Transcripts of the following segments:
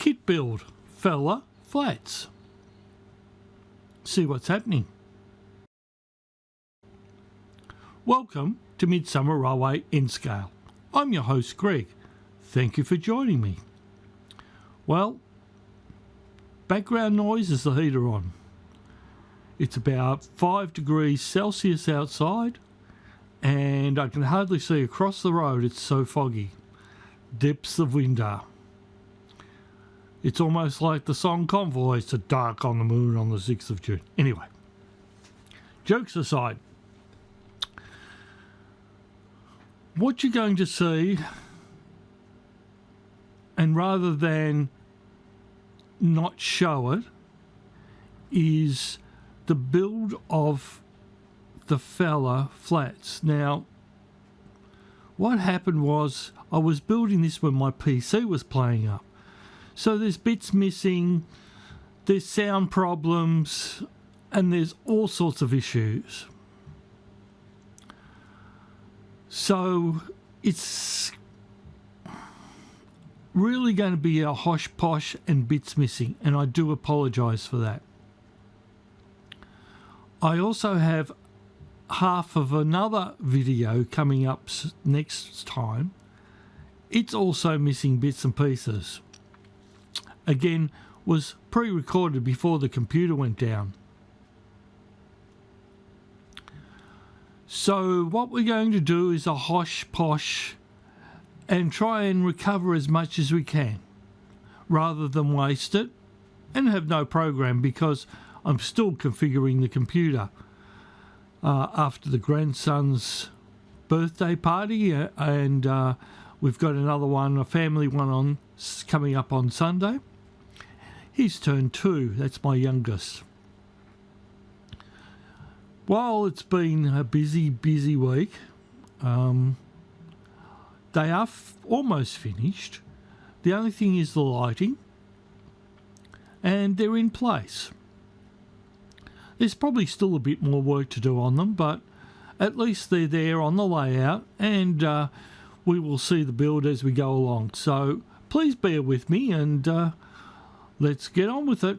Kit build, fella, flats. See what's happening. Welcome to Midsomerrailway N-Scale. I'm your host Greg. Thank you for joining me. Well, background noise is the heater on. It's about 5 degrees Celsius outside and I can hardly see across the road, it's so foggy. Depths of winter. It's almost like the song Convoy, it's a dark on the moon on the 6th of June. Anyway, jokes aside, what you're going to see, and rather than not show it, is the build of the fella flats. Now, what happened was I was building this when my PC was playing up. So there's bits missing, there's sound problems, and there's all sorts of issues. So it's really going to be a hosh posh and bits missing, and I do apologise for that. I also have half of another video coming up next time. It's also missing bits and pieces. Again, was pre-recorded before the computer went down. So what we're going to do is a hosh posh and try and recover as much as we can rather than waste it and have no program, because I'm still configuring the computer after the grandson's birthday party, and we've got another one, a family one coming up on Sunday. He's turned 2, that's my youngest. While it's been a busy week, they are almost finished. The only thing is the lighting, and they're in place. There's probably still a bit more work to do on them, but at least they're there on the layout, and we will see the build as we go along. So please bear with me, and let's get on with it.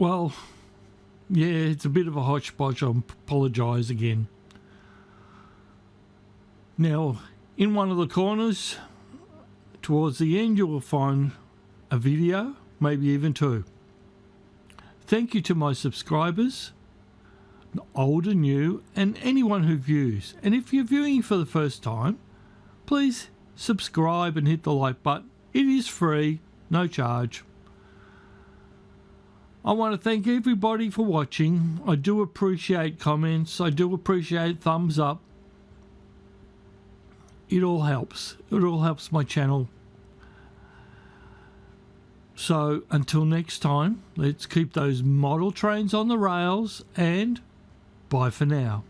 Well, yeah, it's a bit of a hodgepodge. I apologise again. Now, in one of the corners, towards the end, you will find a video, maybe even two. Thank you to my subscribers, old and new, and anyone who views. And if you're viewing for the first time, please subscribe and hit the like button. It is free, no charge. I want to thank everybody for watching. I do appreciate comments. I do appreciate thumbs up. It all helps. It all helps my channel. So until next time, let's keep those model trains on the rails, and bye for now.